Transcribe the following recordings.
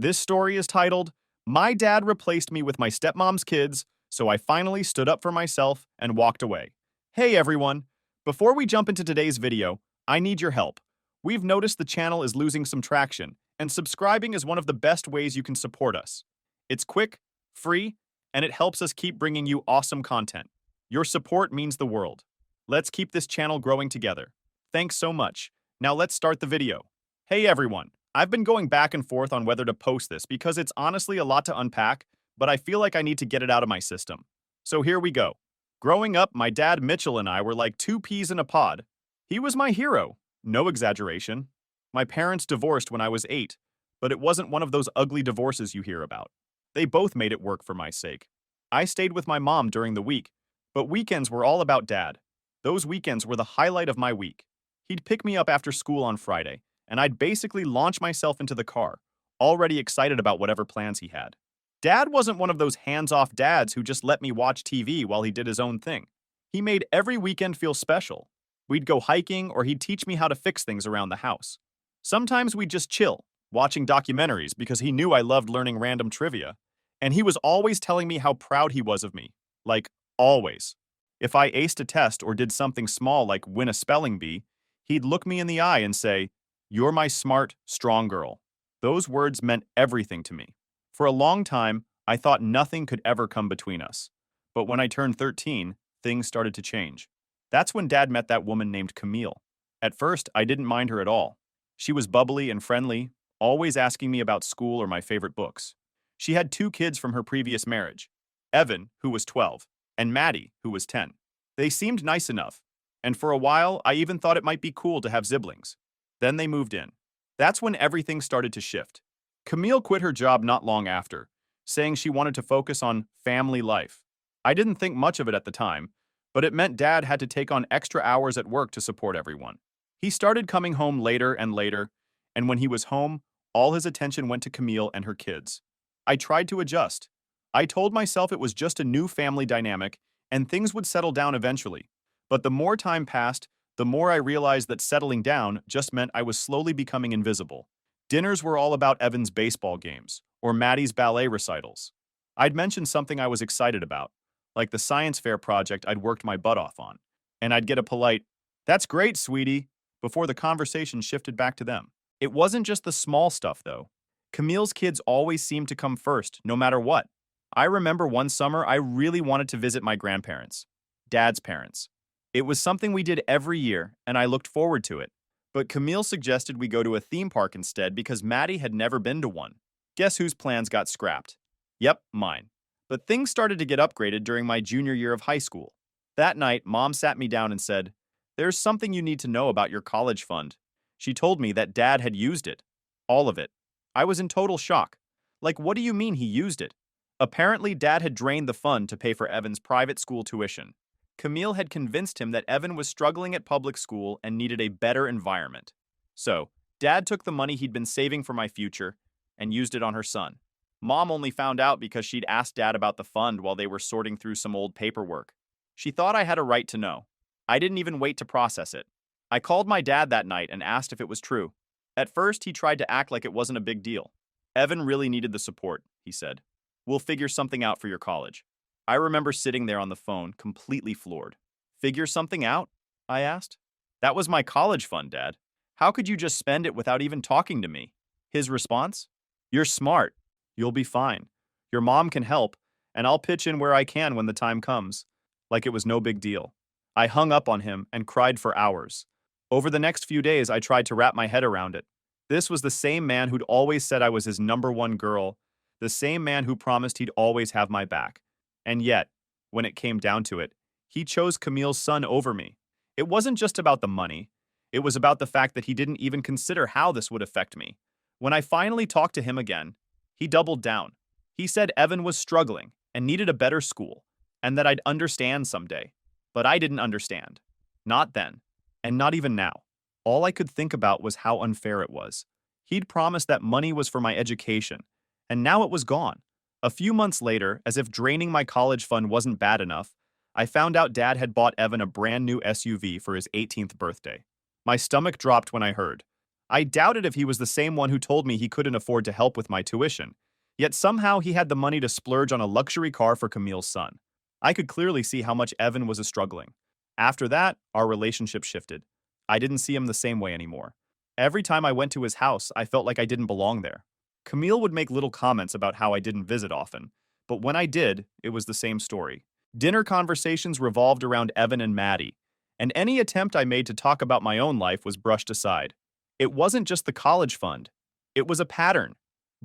This story is titled, My Dad Replaced Me with My Stepmom's Kids, so I finally stood up for myself and walked away. Hey everyone! Before we jump into today's video, I need your help. We've noticed the channel is losing some traction, and subscribing is one of the best ways you can support us. It's quick, free, and it helps us keep bringing you awesome content. Your support means the world. Let's keep this channel growing together. Thanks so much. Now let's start the video. Hey everyone! I've been going back and forth on whether to post this because it's honestly a lot to unpack, but I feel like I need to get it out of my system. So here we go. Growing up, my dad Mitchell and I were like two peas in a pod. He was my hero. No exaggeration. My parents divorced when I was 8, but it wasn't one of those ugly divorces you hear about. They both made it work for my sake. I stayed with my mom during the week, but weekends were all about dad. Those weekends were the highlight of my week. He'd pick me up after school on Friday, and I'd basically launch myself into the car, already excited about whatever plans he had. Dad wasn't one of those hands-off dads who just let me watch TV while he did his own thing. He made every weekend feel special. We'd go hiking or he'd teach me how to fix things around the house. Sometimes we'd just chill, watching documentaries because he knew I loved learning random trivia, and he was always telling me how proud he was of me. Like, always. If I aced a test or did something small like win a spelling bee, he'd look me in the eye and say, "You're my smart, strong girl." Those words meant everything to me. For a long time, I thought nothing could ever come between us. But when I turned 13, things started to change. That's when Dad met that woman named Camille. At first, I didn't mind her at all. She was bubbly and friendly, always asking me about school or my favorite books. She had 2 kids from her previous marriage, Evan, who was 12, and Maddie, who was 10. They seemed nice enough, and for a while, I even thought it might be cool to have siblings. Then they moved in. That's when everything started to shift. Camille quit her job not long after, saying she wanted to focus on family life. I didn't think much of it at the time, but it meant Dad had to take on extra hours at work to support everyone. He started coming home later and later, and when he was home, all his attention went to Camille and her kids. I tried to adjust. I told myself it was just a new family dynamic and things would settle down eventually. But the more time passed, the more I realized that settling down just meant I was slowly becoming invisible. Dinners were all about Evan's baseball games or Maddie's ballet recitals. I'd mention something I was excited about, like the science fair project I'd worked my butt off on, and I'd get a polite, "That's great, sweetie," before the conversation shifted back to them. It wasn't just the small stuff, though. Camille's kids always seemed to come first, no matter what. I remember one summer I really wanted to visit my grandparents, Dad's parents. It was something we did every year, and I looked forward to it. But Camille suggested we go to a theme park instead because Maddie had never been to one. Guess whose plans got scrapped? Yep, mine. But things started to get upgraded during my junior year of high school. That night, Mom sat me down and said, "There's something you need to know about your college fund." She told me that Dad had used it. All of it. I was in total shock. Like, what do you mean he used it? Apparently, Dad had drained the fund to pay for Evan's private school tuition. Camille had convinced him that Evan was struggling at public school and needed a better environment. So, Dad took the money he'd been saving for my future and used it on her son. Mom only found out because she'd asked Dad about the fund while they were sorting through some old paperwork. She thought I had a right to know. I didn't even wait to process it. I called my dad that night and asked if it was true. At first, he tried to act like it wasn't a big deal. "Evan really needed the support," he said. "We'll figure something out for your college." I remember sitting there on the phone, completely floored. "Figure something out?" I asked. "That was my college fund, Dad. How could you just spend it without even talking to me?" His response? "You're smart. You'll be fine. Your mom can help, and I'll pitch in where I can when the time comes." Like it was no big deal. I hung up on him and cried for hours. Over the next few days, I tried to wrap my head around it. This was the same man who'd always said I was his #1 girl, the same man who promised he'd always have my back. And yet, when it came down to it, he chose Camille's son over me. It wasn't just about the money. It was about the fact that he didn't even consider how this would affect me. When I finally talked to him again, he doubled down. He said Evan was struggling and needed a better school, and that I'd understand someday. But I didn't understand. Not then, and not even now. All I could think about was how unfair it was. He'd promised that money was for my education, and now it was gone. A few months later, as if draining my college fund wasn't bad enough, I found out Dad had bought Evan a brand new SUV for his 18th birthday. My stomach dropped when I heard. I doubted if he was the same one who told me he couldn't afford to help with my tuition. Yet somehow he had the money to splurge on a luxury car for Camille's son. I could clearly see how much Evan was struggling. After that, our relationship shifted. I didn't see him the same way anymore. Every time I went to his house, I felt like I didn't belong there. Camille would make little comments about how I didn't visit often, but when I did, it was the same story. Dinner conversations revolved around Evan and Maddie, and any attempt I made to talk about my own life was brushed aside. It wasn't just the college fund. It was a pattern.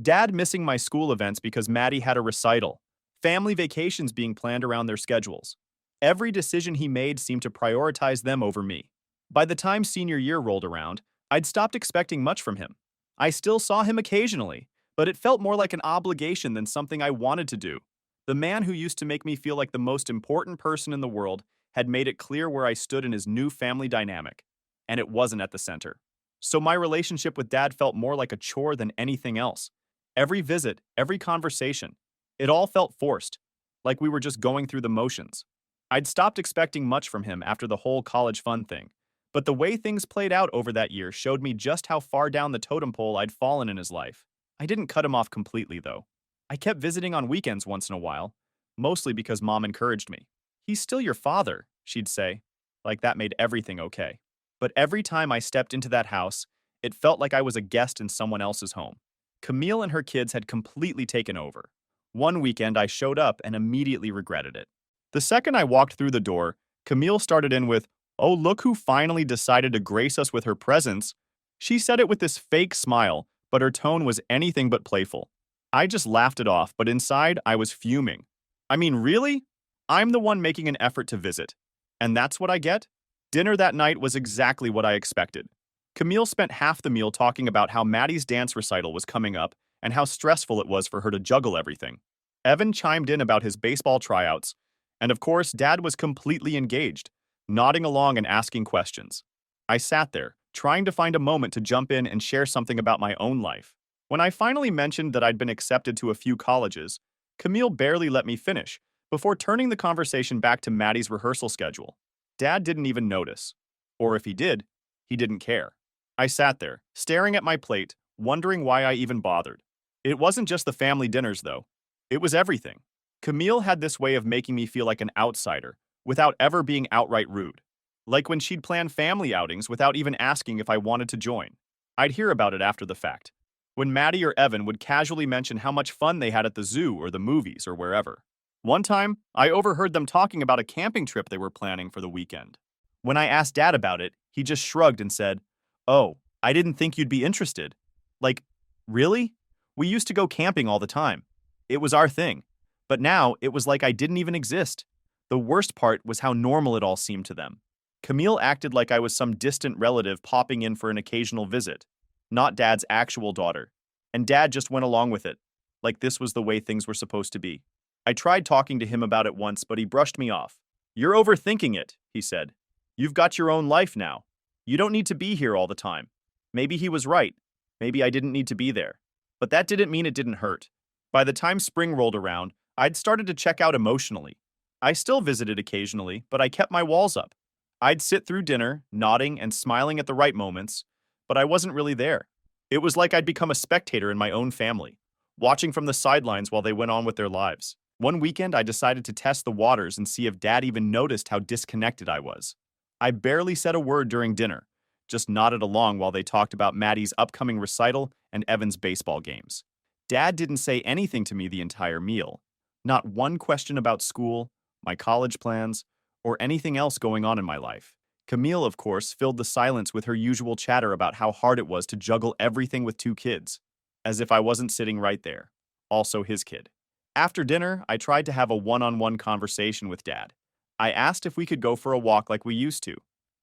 Dad missing my school events because Maddie had a recital. Family vacations being planned around their schedules. Every decision he made seemed to prioritize them over me. By the time senior year rolled around, I'd stopped expecting much from him. I still saw him occasionally, but it felt more like an obligation than something I wanted to do. The man who used to make me feel like the most important person in the world had made it clear where I stood in his new family dynamic, and it wasn't at the center. So my relationship with Dad felt more like a chore than anything else. Every visit, every conversation, it all felt forced, like we were just going through the motions. I'd stopped expecting much from him after the whole college fund thing, but the way things played out over that year showed me just how far down the totem pole I'd fallen in his life. I didn't cut him off completely, though. I kept visiting on weekends once in a while, mostly because Mom encouraged me. "He's still your father," she'd say, like that made everything okay. But every time I stepped into that house, it felt like I was a guest in someone else's home. Camille and her kids had completely taken over. One weekend, I showed up and immediately regretted it. The second I walked through the door, Camille started in with, "Oh, look who finally decided to grace us with her presence." She said it with this fake smile, but her tone was anything but playful. I just laughed it off, but inside, I was fuming. I mean, really? I'm the one making an effort to visit. And that's what I get? Dinner that night was exactly what I expected. Camille spent half the meal talking about how Maddie's dance recital was coming up and how stressful it was for her to juggle everything. Evan chimed in about his baseball tryouts, and of course, Dad was completely engaged, nodding along and asking questions. I sat there, trying to find a moment to jump in and share something about my own life. When I finally mentioned that I'd been accepted to a few colleges, Camille barely let me finish, before turning the conversation back to Maddie's rehearsal schedule. Dad didn't even notice. Or if he did, he didn't care. I sat there, staring at my plate, wondering why I even bothered. It wasn't just the family dinners, though. It was everything. Camille had this way of making me feel like an outsider, without ever being outright rude. Like when she'd plan family outings without even asking if I wanted to join. I'd hear about it after the fact. When Maddie or Evan would casually mention how much fun they had at the zoo or the movies or wherever. One time, I overheard them talking about a camping trip they were planning for the weekend. When I asked Dad about it, he just shrugged and said, "Oh, I didn't think you'd be interested." Like, really? We used to go camping all the time. It was our thing. But now, it was like I didn't even exist. The worst part was how normal it all seemed to them. Camille acted like I was some distant relative popping in for an occasional visit, not Dad's actual daughter. And Dad just went along with it, like this was the way things were supposed to be. I tried talking to him about it once, but he brushed me off. "You're overthinking it," he said. "You've got your own life now. You don't need to be here all the time." Maybe he was right. Maybe I didn't need to be there. But that didn't mean it didn't hurt. By the time spring rolled around, I'd started to check out emotionally. I still visited occasionally, but I kept my walls up. I'd sit through dinner, nodding and smiling at the right moments, but I wasn't really there. It was like I'd become a spectator in my own family, watching from the sidelines while they went on with their lives. One weekend, I decided to test the waters and see if Dad even noticed how disconnected I was. I barely said a word during dinner, just nodded along while they talked about Maddie's upcoming recital and Evan's baseball games. Dad didn't say anything to me the entire meal. Not one question about school, my college plans, or anything else going on in my life. Camille, of course, filled the silence with her usual chatter about how hard it was to juggle everything with two kids, as if I wasn't sitting right there, also his kid. After dinner, I tried to have a one-on-one conversation with Dad. I asked if we could go for a walk like we used to,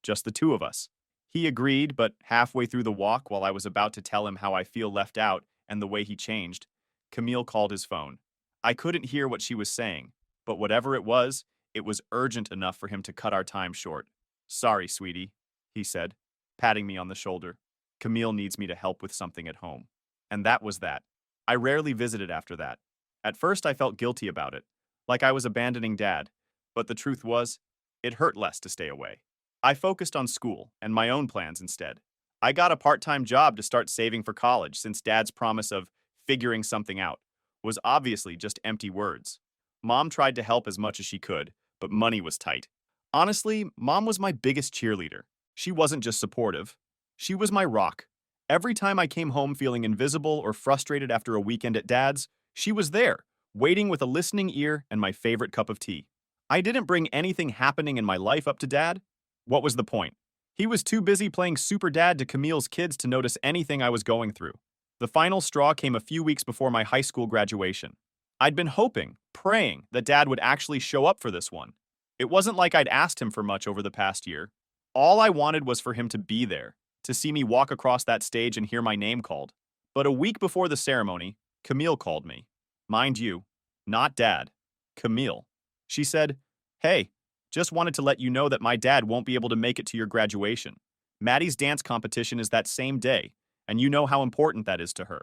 just the two of us. He agreed, but halfway through the walk, while I was about to tell him how I feel left out and the way he changed, Camille called his phone. I couldn't hear what she was saying, but whatever it was urgent enough for him to cut our time short. "Sorry, sweetie," he said, patting me on the shoulder. "Camille needs me to help with something at home." And that was that. I rarely visited after that. At first, I felt guilty about it, like I was abandoning Dad, but the truth was, it hurt less to stay away. I focused on school and my own plans instead. I got a part-time job to start saving for college since Dad's promise of figuring something out was obviously just empty words. Mom tried to help as much as she could, but money was tight. Honestly, Mom was my biggest cheerleader. She wasn't just supportive. She was my rock. Every time I came home feeling invisible or frustrated after a weekend at Dad's, she was there, waiting with a listening ear and my favorite cup of tea. I didn't bring anything happening in my life up to Dad. What was the point? He was too busy playing super dad to Camille's kids to notice anything I was going through. The final straw came a few weeks before my high school graduation. I'd been hoping, praying, that Dad would actually show up for this one. It wasn't like I'd asked him for much over the past year. All I wanted was for him to be there, to see me walk across that stage and hear my name called. But a week before the ceremony, Camille called me. Mind you, not Dad. Camille. She said, "Hey, just wanted to let you know that my dad won't be able to make it to your graduation. Maddie's dance competition is that same day, and you know how important that is to her."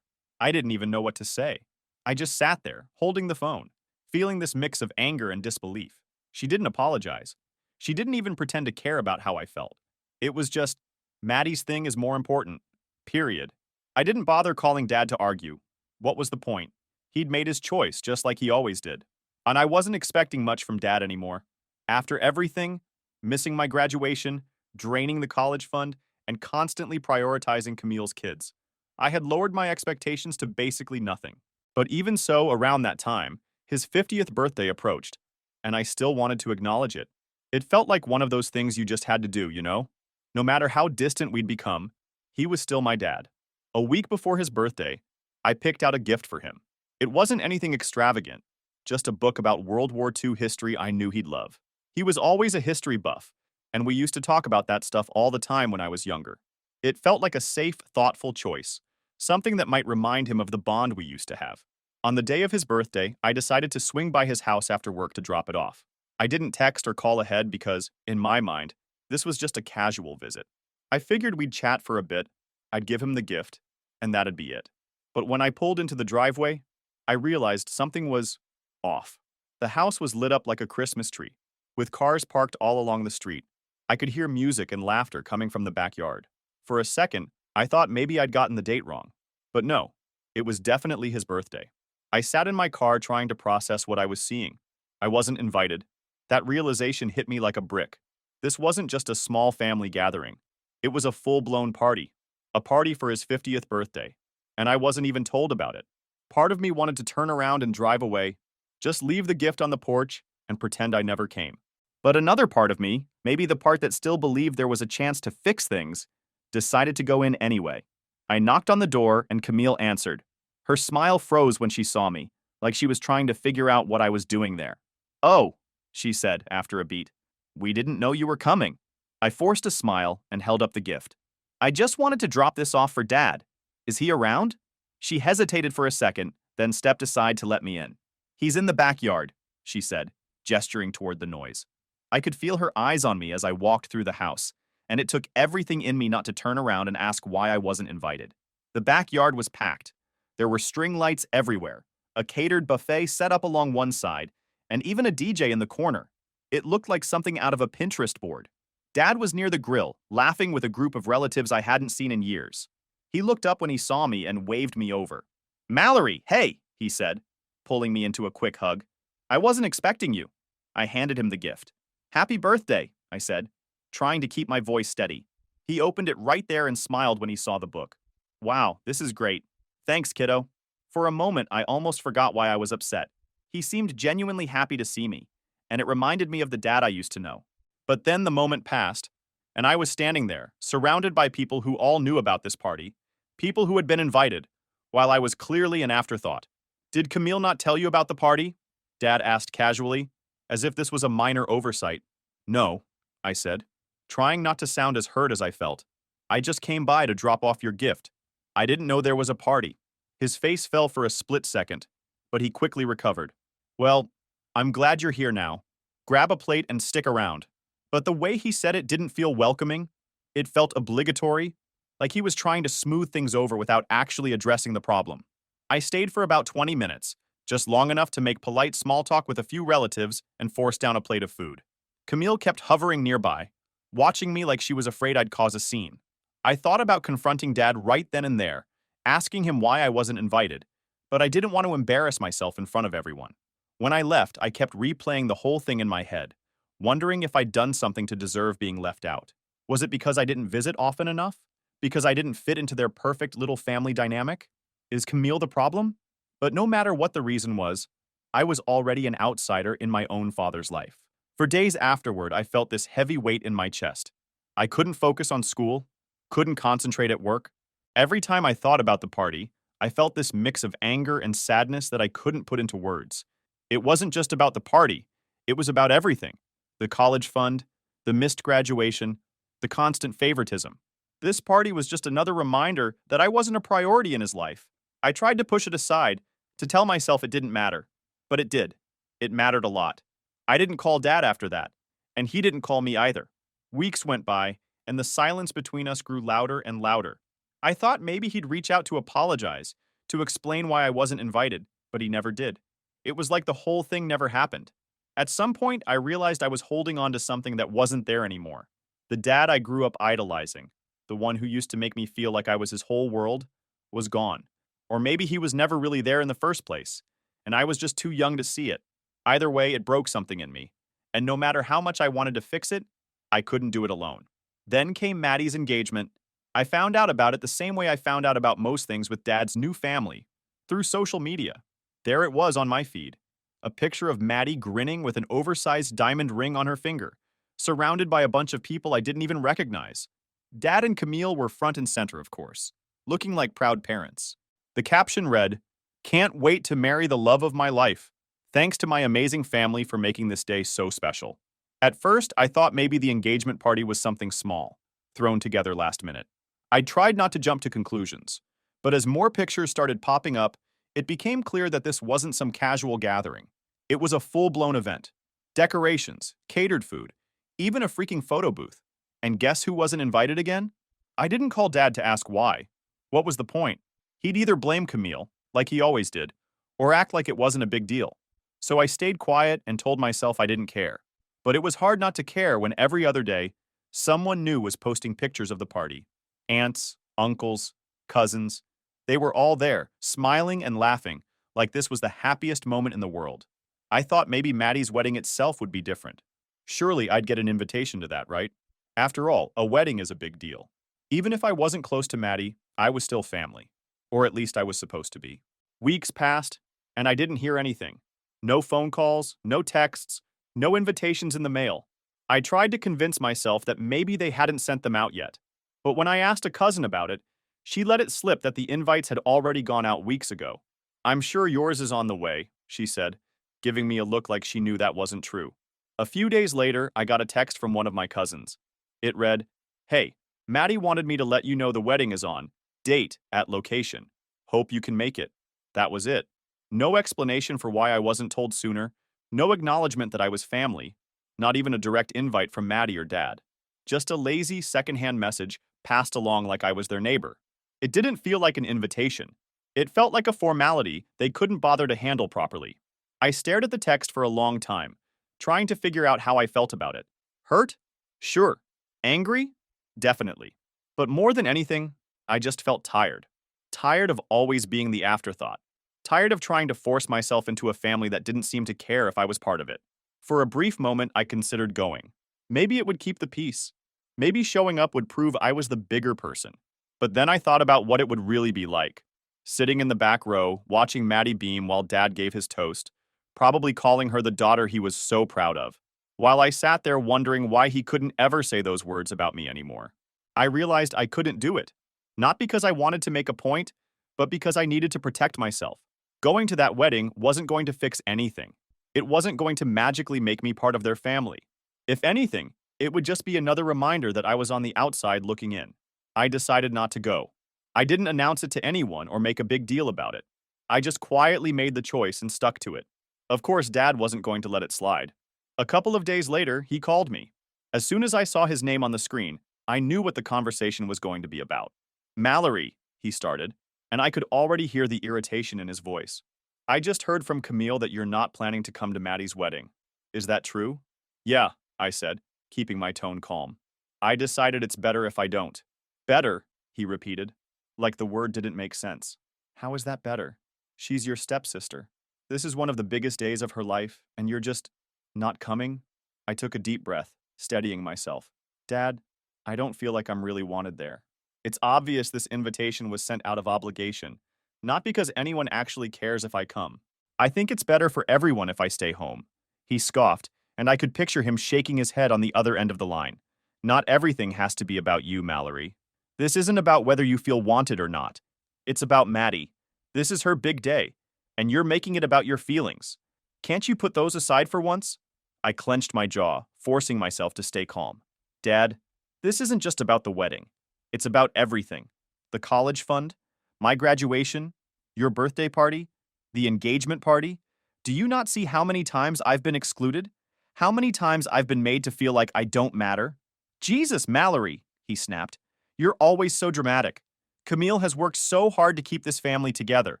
I didn't even know what to say. I just sat there, holding the phone, feeling this mix of anger and disbelief. She didn't apologize. She didn't even pretend to care about how I felt. It was just, Maddie's thing is more important. Period. I didn't bother calling Dad to argue. What was the point? He'd made his choice, just like he always did. And I wasn't expecting much from Dad anymore. After everything, missing my graduation, draining the college fund, and constantly prioritizing Camille's kids, I had lowered my expectations to basically nothing. But even so, around that time, his 50th birthday approached, and I still wanted to acknowledge it. It felt like one of those things you just had to do, you know? No matter how distant we'd become, he was still my dad. A week before his birthday, I picked out a gift for him. It wasn't anything extravagant, just a book about World War II history I knew he'd love. He was always a history buff, and we used to talk about that stuff all the time when I was younger. It felt like a safe, thoughtful choice, something that might remind him of the bond we used to have. On the day of his birthday, I decided to swing by his house after work to drop it off. I didn't text or call ahead because, in my mind, this was just a casual visit. I figured we'd chat for a bit, I'd give him the gift, and that'd be it. But when I pulled into the driveway, I realized something was off. The house was lit up like a Christmas tree, with cars parked all along the street. I could hear music and laughter coming from the backyard. For a second, I thought maybe I'd gotten the date wrong. But no, it was definitely his birthday. I sat in my car trying to process what I was seeing. I wasn't invited. That realization hit me like a brick. This wasn't just a small family gathering. It was a full-blown party. A party for his 50th birthday. And I wasn't even told about it. Part of me wanted to turn around and drive away, just leave the gift on the porch and pretend I never came. But another part of me, maybe the part that still believed there was a chance to fix things, decided to go in anyway. I knocked on the door and Camille answered. Her smile froze when she saw me, like she was trying to figure out what I was doing there. "Oh," she said after a beat. "We didn't know you were coming." I forced a smile and held up the gift. "I just wanted to drop this off for Dad. Is he around?" She hesitated for a second, then stepped aside to let me in. "He's in the backyard," she said, gesturing toward the noise. I could feel her eyes on me as I walked through the house, and it took everything in me not to turn around and ask why I wasn't invited. The backyard was packed. There were string lights everywhere, a catered buffet set up along one side, and even a DJ in the corner. It looked like something out of a Pinterest board. Dad was near the grill, laughing with a group of relatives I hadn't seen in years. He looked up when he saw me and waved me over. "Mallory, hey," he said, pulling me into a quick hug. "I wasn't expecting you." I handed him the gift. "Happy birthday," I said, trying to keep my voice steady. He opened it right there and smiled when he saw the book. "Wow, this is great. Thanks, kiddo." For a moment, I almost forgot why I was upset. He seemed genuinely happy to see me, and it reminded me of the dad I used to know. But then the moment passed, and I was standing there, surrounded by people who all knew about this party, people who had been invited, while I was clearly an afterthought. "Did Camille not tell you about the party?" Dad asked casually, as if this was a minor oversight. "No," I said, trying not to sound as hurt as I felt. "I just came by to drop off your gift. I didn't know there was a party." His face fell for a split second, but he quickly recovered. "Well, I'm glad you're here now. Grab a plate and stick around." But the way he said it didn't feel welcoming. It felt obligatory, like he was trying to smooth things over without actually addressing the problem. I stayed for about 20 minutes, just long enough to make polite small talk with a few relatives and force down a plate of food. Camille kept hovering nearby, watching me like she was afraid I'd cause a scene. I thought about confronting Dad right then and there, asking him why I wasn't invited, but I didn't want to embarrass myself in front of everyone. When I left, I kept replaying the whole thing in my head, wondering if I'd done something to deserve being left out. Was it because I didn't visit often enough? Because I didn't fit into their perfect little family dynamic? Is Camille the problem? But no matter what the reason was, I was already an outsider in my own father's life. For days afterward, I felt this heavy weight in my chest. I couldn't focus on school, couldn't concentrate at work. Every time I thought about the party, I felt this mix of anger and sadness that I couldn't put into words. It wasn't just about the party, it was about everything: the college fund, the missed graduation, the constant favoritism. This party was just another reminder that I wasn't a priority in his life. I tried to push it aside, to tell myself it didn't matter. But it did. It mattered a lot. I didn't call Dad after that, and he didn't call me either. Weeks went by, and the silence between us grew louder and louder. I thought maybe he'd reach out to apologize, to explain why I wasn't invited, but he never did. It was like the whole thing never happened. At some point, I realized I was holding on to something that wasn't there anymore. The dad I grew up idolizing, the one who used to make me feel like I was his whole world, was gone. Or maybe he was never really there in the first place, and I was just too young to see it. Either way, it broke something in me, and no matter how much I wanted to fix it, I couldn't do it alone. Then came Maddie's engagement. I found out about it the same way I found out about most things with Dad's new family, through social media. There it was on my feed, a picture of Maddie grinning with an oversized diamond ring on her finger, surrounded by a bunch of people I didn't even recognize. Dad and Camille were front and center, of course, looking like proud parents. The caption read, "Can't wait to marry the love of my life. Thanks to my amazing family for making this day so special." At first, I thought maybe the engagement party was something small, thrown together last minute. I tried not to jump to conclusions, but as more pictures started popping up, it became clear that this wasn't some casual gathering. It was a full-blown event. Decorations, catered food, even a freaking photo booth. And guess who wasn't invited again? I didn't call Dad to ask why. What was the point? He'd either blame Camille, like he always did, or act like it wasn't a big deal. So I stayed quiet and told myself I didn't care. But it was hard not to care when every other day, someone new was posting pictures of the party. Aunts, uncles, cousins. They were all there, smiling and laughing, like this was the happiest moment in the world. I thought maybe Maddie's wedding itself would be different. Surely I'd get an invitation to that, right? After all, a wedding is a big deal. Even if I wasn't close to Maddie, I was still family. Or at least I was supposed to be. Weeks passed, and I didn't hear anything. No phone calls, no texts, no invitations in the mail. I tried to convince myself that maybe they hadn't sent them out yet. But when I asked a cousin about it, she let it slip that the invites had already gone out weeks ago. "I'm sure yours is on the way," she said, giving me a look like she knew that wasn't true. A few days later, I got a text from one of my cousins. It read, "Hey, Maddie wanted me to let you know the wedding is on. Date at location. Hope you can make it." That was it. No explanation for why I wasn't told sooner, no acknowledgement that I was family, not even a direct invite from Maddie or Dad. Just a lazy secondhand message passed along like I was their neighbor. It didn't feel like an invitation. It felt like a formality they couldn't bother to handle properly. I stared at the text for a long time, trying to figure out how I felt about it. Hurt? Sure. Angry? Definitely. But more than anything, I just felt tired. Tired of always being the afterthought. Tired of trying to force myself into a family that didn't seem to care if I was part of it. For a brief moment, I considered going. Maybe it would keep the peace. Maybe showing up would prove I was the bigger person. But then I thought about what it would really be like. Sitting in the back row, watching Maddie beam while Dad gave his toast, probably calling her the daughter he was so proud of, while I sat there wondering why he couldn't ever say those words about me anymore. I realized I couldn't do it. Not because I wanted to make a point, but because I needed to protect myself. Going to that wedding wasn't going to fix anything. It wasn't going to magically make me part of their family. If anything, it would just be another reminder that I was on the outside looking in. I decided not to go. I didn't announce it to anyone or make a big deal about it. I just quietly made the choice and stuck to it. Of course, Dad wasn't going to let it slide. A couple of days later, he called me. As soon as I saw his name on the screen, I knew what the conversation was going to be about. "Mallory," he started, and I could already hear the irritation in his voice. "I just heard from Camille that you're not planning to come to Maddie's wedding. Is that true?" "Yeah," I said, keeping my tone calm. "I decided it's better if I don't." Better, he repeated, like the word didn't make sense. How is that better? She's your stepsister. This is one of the biggest days of her life, and you're just not coming? I took a deep breath, steadying myself. Dad, I don't feel like I'm really wanted there. It's obvious this invitation was sent out of obligation, not because anyone actually cares if I come. I think it's better for everyone if I stay home. He scoffed, and I could picture him shaking his head on the other end of the line. Not everything has to be about you, Mallory. This isn't about whether you feel wanted or not. It's about Maddie. This is her big day, and you're making it about your feelings. Can't you put those aside for once? I clenched my jaw, forcing myself to stay calm. Dad, this isn't just about the wedding. It's about everything. The college fund, my graduation, your birthday party, the engagement party. Do you not see how many times I've been excluded? How many times I've been made to feel like I don't matter? Jesus, Mallory, he snapped. You're always so dramatic. Camille has worked so hard to keep this family together,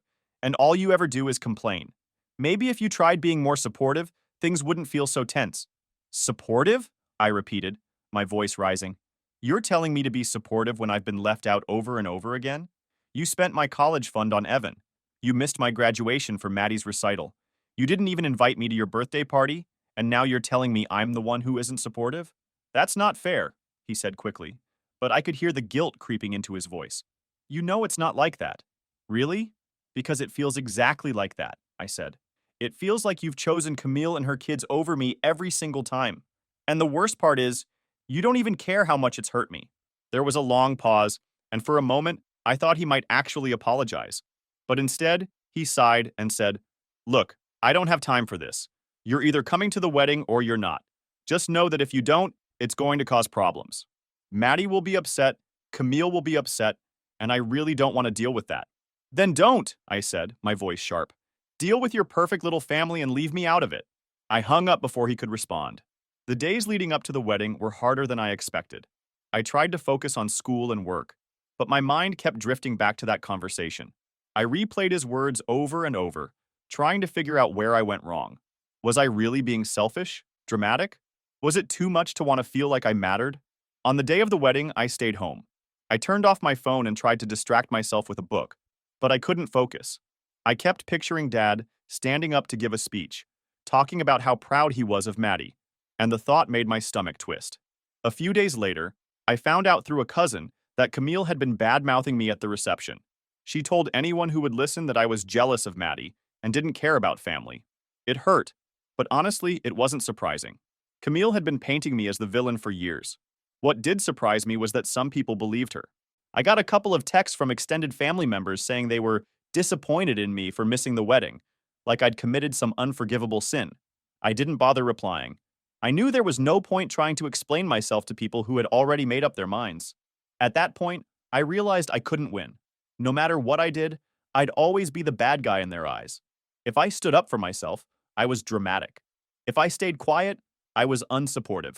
and all you ever do is complain. Maybe if you tried being more supportive, things wouldn't feel so tense. Supportive? I repeated, my voice rising. You're telling me to be supportive when I've been left out over and over again? You spent my college fund on Evan. You missed my graduation for Maddie's recital. You didn't even invite me to your birthday party, and now you're telling me I'm the one who isn't supportive? That's not fair, he said quickly, but I could hear the guilt creeping into his voice. You know it's not like that. Really? Because it feels exactly like that, I said. It feels like you've chosen Camille and her kids over me every single time. And the worst part is, you don't even care how much it's hurt me. There was a long pause, and for a moment, I thought he might actually apologize. But instead, he sighed and said, Look, I don't have time for this. You're either coming to the wedding or you're not. Just know that if you don't, it's going to cause problems. Maddie will be upset, Camille will be upset, and I really don't want to deal with that. Then don't, I said, my voice sharp. Deal with your perfect little family and leave me out of it. I hung up before he could respond. The days leading up to the wedding were harder than I expected. I tried to focus on school and work, but my mind kept drifting back to that conversation. I replayed his words over and over, trying to figure out where I went wrong. Was I really being selfish? Dramatic? Was it too much to want to feel like I mattered? On the day of the wedding, I stayed home. I turned off my phone and tried to distract myself with a book, but I couldn't focus. I kept picturing Dad standing up to give a speech, talking about how proud he was of Maddie, and the thought made my stomach twist. A few days later, I found out through a cousin that Camille had been bad-mouthing me at the reception. She told anyone who would listen that I was jealous of Maddie and didn't care about family. It hurt, but honestly, it wasn't surprising. Camille had been painting me as the villain for years. What did surprise me was that some people believed her. I got a couple of texts from extended family members saying they were disappointed in me for missing the wedding, like I'd committed some unforgivable sin. I didn't bother replying. I knew there was no point trying to explain myself to people who had already made up their minds. At that point, I realized I couldn't win. No matter what I did, I'd always be the bad guy in their eyes. If I stood up for myself, I was dramatic. If I stayed quiet, I was unsupportive.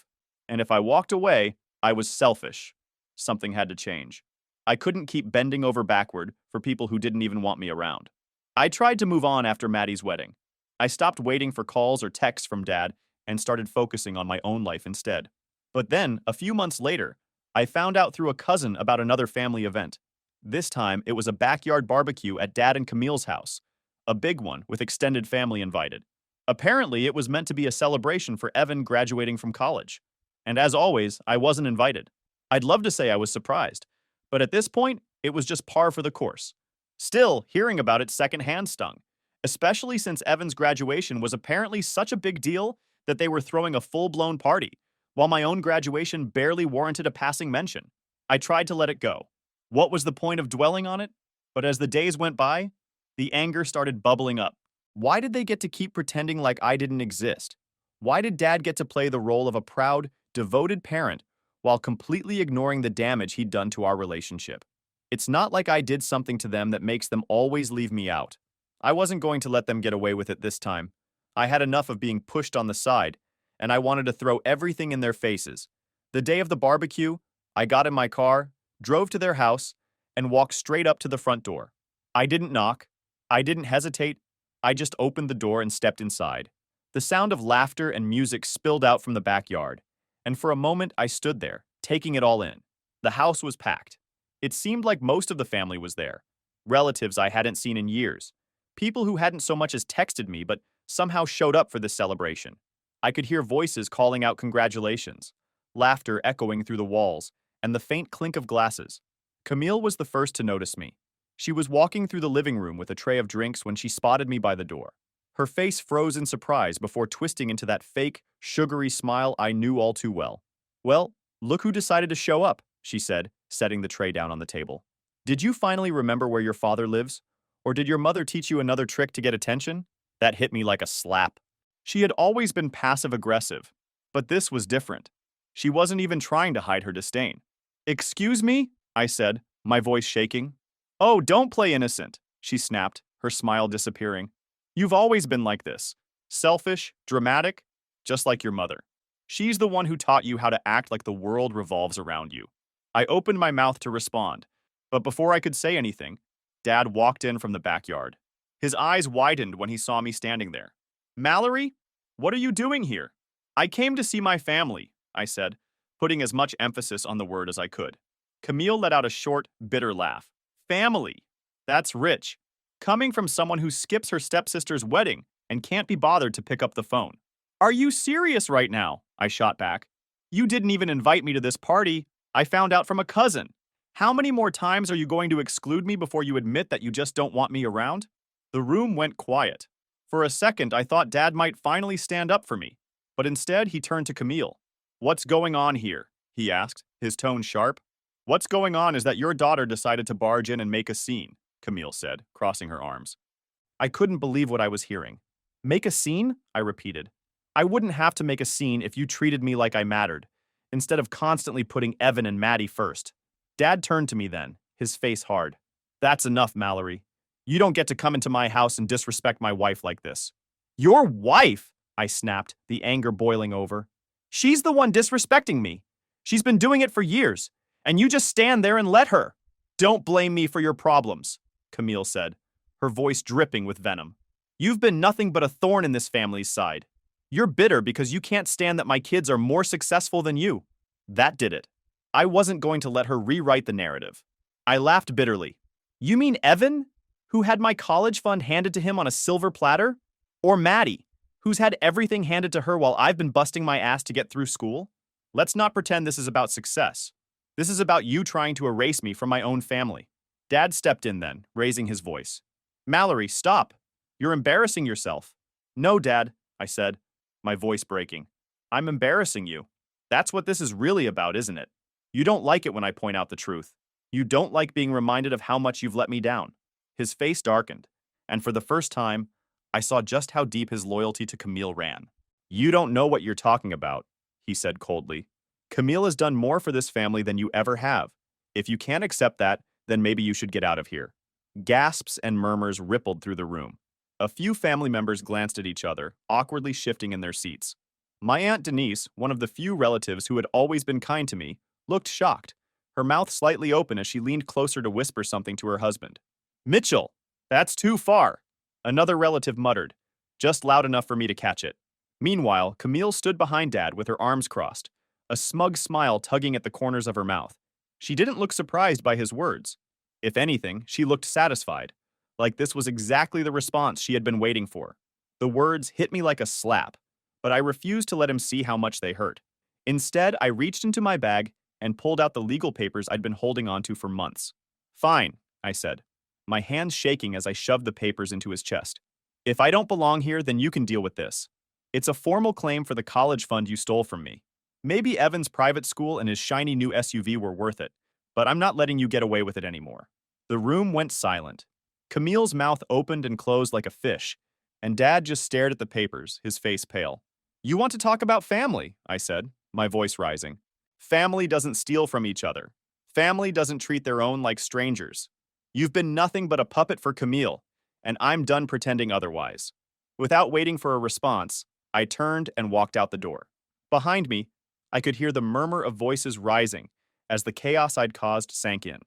And if I walked away, I was selfish. Something had to change. I couldn't keep bending over backward for people who didn't even want me around. I tried to move on after Maddie's wedding. I stopped waiting for calls or texts from Dad and started focusing on my own life instead. But then, a few months later, I found out through a cousin about another family event. This time, it was a backyard barbecue at Dad and Camille's house, a big one with extended family invited. Apparently, it was meant to be a celebration for Evan graduating from college. And as always, I wasn't invited. I'd love to say I was surprised, but at this point, it was just par for the course. Still, hearing about it secondhand stung, especially since Evan's graduation was apparently such a big deal that they were throwing a full-blown party, while my own graduation barely warranted a passing mention. I tried to let it go. What was the point of dwelling on it? But as the days went by, the anger started bubbling up. Why did they get to keep pretending like I didn't exist? Why did Dad get to play the role of a proud, devoted parent while completely ignoring the damage he'd done to our relationship? It's not like I did something to them that makes them always leave me out. I wasn't going to let them get away with it this time. I had enough of being pushed on the side, and I wanted to throw everything in their faces. The day of the barbecue, I got in my car, drove to their house, and walked straight up to the front door. I didn't knock. I didn't hesitate. I just opened the door and stepped inside. The sound of laughter and music spilled out from the backyard, and for a moment I stood there, taking it all in. The house was packed. It seemed like most of the family was there. Relatives I hadn't seen in years. People who hadn't so much as texted me but somehow showed up for this celebration. I could hear voices calling out congratulations, laughter echoing through the walls, and the faint clink of glasses. Camille was the first to notice me. She was walking through the living room with a tray of drinks when she spotted me by the door. Her face froze in surprise before twisting into that fake, sugary smile I knew all too well. "Well, look who decided to show up," she said, setting the tray down on the table. "Did you finally remember where your father lives? Or did your mother teach you another trick to get attention?" That hit me like a slap. She had always been passive-aggressive, but this was different. She wasn't even trying to hide her disdain. "Excuse me?" I said, my voice shaking. "Oh, don't play innocent," she snapped, her smile disappearing. "You've always been like this. Selfish, dramatic, just like your mother. She's the one who taught you how to act like the world revolves around you." I opened my mouth to respond, but before I could say anything, Dad walked in from the backyard. His eyes widened when he saw me standing there. "Mallory, what are you doing here?" "I came to see my family," I said, putting as much emphasis on the word as I could. Camille let out a short, bitter laugh. "Family? That's rich. Coming from someone who skips her stepsister's wedding and can't be bothered to pick up the phone." "Are you serious right now?" I shot back. "You didn't even invite me to this party. I found out from a cousin. How many more times are you going to exclude me before you admit that you just don't want me around?" The room went quiet. For a second, I thought Dad might finally stand up for me, but instead he turned to Camille. "What's going on here?" he asked, his tone sharp. "What's going on is that your daughter decided to barge in and make a scene," Camille said, crossing her arms. I couldn't believe what I was hearing. "Make a scene?" I repeated. "I wouldn't have to make a scene if you treated me like I mattered, instead of constantly putting Evan and Maddie first." Dad turned to me then, his face hard. "That's enough, Mallory. You don't get to come into my house and disrespect my wife like this." "Your wife?" I snapped, the anger boiling over. "She's the one disrespecting me. She's been doing it for years, and you just stand there and let her." "Don't blame me for your problems," Camille said, her voice dripping with venom. "You've been nothing but a thorn in this family's side. You're bitter because you can't stand that my kids are more successful than you." That did it. I wasn't going to let her rewrite the narrative. I laughed bitterly. "You mean Evan, who had my college fund handed to him on a silver platter? Or Maddie, who's had everything handed to her while I've been busting my ass to get through school? Let's not pretend this is about success. This is about you trying to erase me from my own family." Dad stepped in then, raising his voice. "Mallory, stop. You're embarrassing yourself." "No, Dad," I said, my voice breaking. "I'm embarrassing you. That's what this is really about, isn't it? You don't like it when I point out the truth. You don't like being reminded of how much you've let me down." His face darkened, and for the first time, I saw just how deep his loyalty to Camille ran. "You don't know what you're talking about," he said coldly. "Camille has done more for this family than you ever have. If you can't accept that, then maybe you should get out of here." Gasps and murmurs rippled through the room. A few family members glanced at each other, awkwardly shifting in their seats. My Aunt Denise, one of the few relatives who had always been kind to me, looked shocked, her mouth slightly open as she leaned closer to whisper something to her husband. "Mitchell, that's too far," another relative muttered, just loud enough for me to catch it. Meanwhile, Camille stood behind Dad with her arms crossed, a smug smile tugging at the corners of her mouth. She didn't look surprised by his words. If anything, she looked satisfied, like this was exactly the response she had been waiting for. The words hit me like a slap, but I refused to let him see how much they hurt. Instead, I reached into my bag and pulled out the legal papers I'd been holding onto for months. "Fine," I said, my hands shaking as I shoved the papers into his chest. "If I don't belong here, then you can deal with this. It's a formal claim for the college fund you stole from me. Maybe Evan's private school and his shiny new SUV were worth it, but I'm not letting you get away with it anymore." The room went silent. Camille's mouth opened and closed like a fish, and Dad just stared at the papers, his face pale. "You want to talk about family," I said, my voice rising. "Family doesn't steal from each other. Family doesn't treat their own like strangers. You've been nothing but a puppet for Camille, and I'm done pretending otherwise." Without waiting for a response, I turned and walked out the door. Behind me, I could hear the murmur of voices rising as the chaos I'd caused sank in.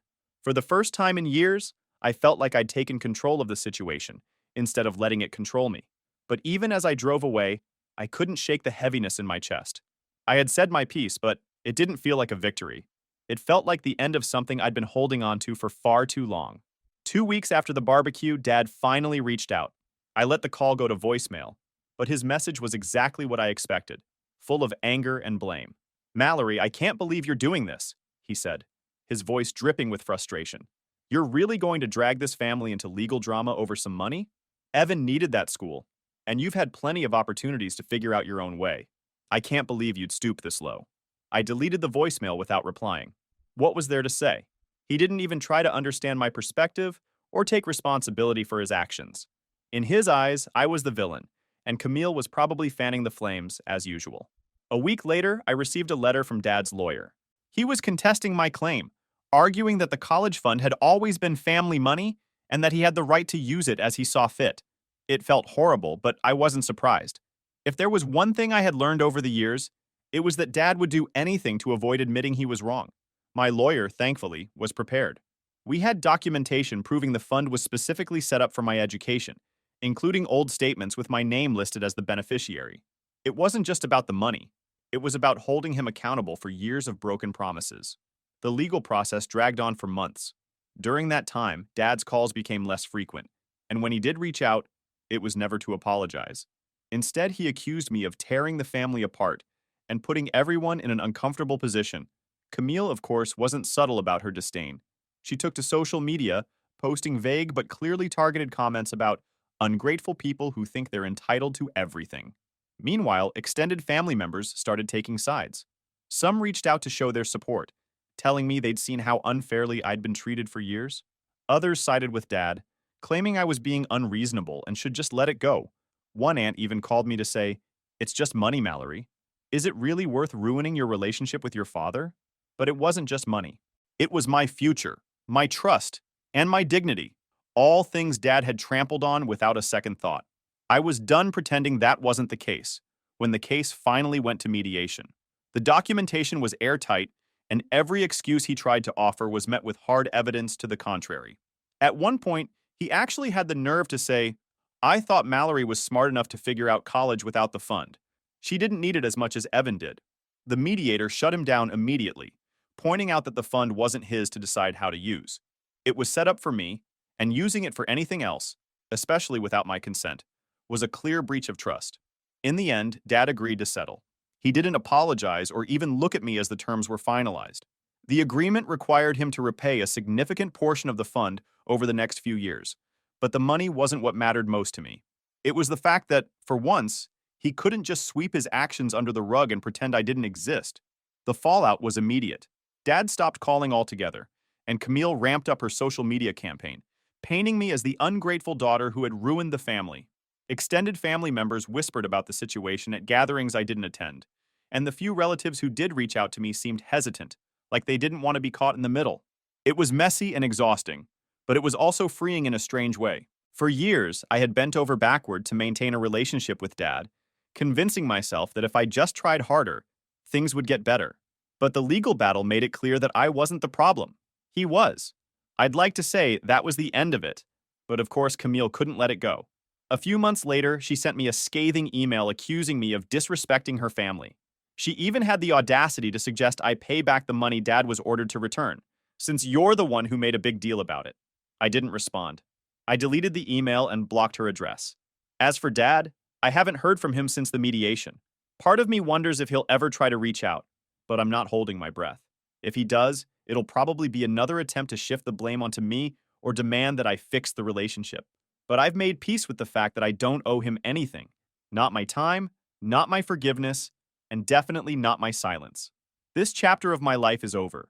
For the first time in years, I felt like I'd taken control of the situation instead of letting it control me. But even as I drove away, I couldn't shake the heaviness in my chest. I had said my piece, but it didn't feel like a victory. It felt like the end of something I'd been holding on to for far too long. 2 weeks after the barbecue, Dad finally reached out. I let the call go to voicemail, but his message was exactly what I expected, full of anger and blame. "Mallory, I can't believe you're doing this," he said, his voice dripping with frustration. "You're really going to drag this family into legal drama over some money? Evan needed that school, and you've had plenty of opportunities to figure out your own way. I can't believe you'd stoop this low." I deleted the voicemail without replying. What was there to say? He didn't even try to understand my perspective or take responsibility for his actions. In his eyes, I was the villain, and Camille was probably fanning the flames as usual. A week later, I received a letter from Dad's lawyer. He was contesting my claim, arguing that the college fund had always been family money and that he had the right to use it as he saw fit. It felt horrible, but I wasn't surprised. If there was one thing I had learned over the years, it was that Dad would do anything to avoid admitting he was wrong. My lawyer, thankfully, was prepared. We had documentation proving the fund was specifically set up for my education, including old statements with my name listed as the beneficiary. It wasn't just about the money. It was about holding him accountable for years of broken promises. The legal process dragged on for months. During that time, Dad's calls became less frequent, and when he did reach out, it was never to apologize. Instead, he accused me of tearing the family apart and putting everyone in an uncomfortable position. Camille, of course, wasn't subtle about her disdain. She took to social media, posting vague but clearly targeted comments about ungrateful people who think they're entitled to everything. Meanwhile, extended family members started taking sides. Some reached out to show their support, telling me they'd seen how unfairly I'd been treated for years. Others sided with Dad, claiming I was being unreasonable and should just let it go. One aunt even called me to say, "It's just money, Mallory. Is it really worth ruining your relationship with your father?" But it wasn't just money. It was my future, my trust, and my dignity. All things Dad had trampled on without a second thought. I was done pretending that wasn't the case when the case finally went to mediation. The documentation was airtight, and every excuse he tried to offer was met with hard evidence to the contrary. At one point, he actually had the nerve to say, "I thought Mallory was smart enough to figure out college without the fund. She didn't need it as much as Evan did." The mediator shut him down immediately, pointing out that the fund wasn't his to decide how to use. It was set up for me, and using it for anything else, especially without my consent, was a clear breach of trust. In the end, Dad agreed to settle. He didn't apologize or even look at me as the terms were finalized. The agreement required him to repay a significant portion of the fund over the next few years, but the money wasn't what mattered most to me. It was the fact that, for once, he couldn't just sweep his actions under the rug and pretend I didn't exist. The fallout was immediate. Dad stopped calling altogether, and Camille ramped up her social media campaign, painting me as the ungrateful daughter who had ruined the family. Extended family members whispered about the situation at gatherings I didn't attend, and the few relatives who did reach out to me seemed hesitant, like they didn't want to be caught in the middle. It was messy and exhausting, but it was also freeing in a strange way. For years, I had bent over backward to maintain a relationship with Dad, convincing myself that if I just tried harder, things would get better. But the legal battle made it clear that I wasn't the problem. He was. I'd like to say that was the end of it, but of course Camille couldn't let it go. A few months later, she sent me a scathing email accusing me of disrespecting her family. She even had the audacity to suggest I pay back the money Dad was ordered to return, since you're the one who made a big deal about it. I didn't respond. I deleted the email and blocked her address. As for Dad, I haven't heard from him since the mediation. Part of me wonders if he'll ever try to reach out, but I'm not holding my breath. If he does, it'll probably be another attempt to shift the blame onto me or demand that I fix the relationship. But I've made peace with the fact that I don't owe him anything. Not my time, not my forgiveness, and definitely not my silence. This chapter of my life is over,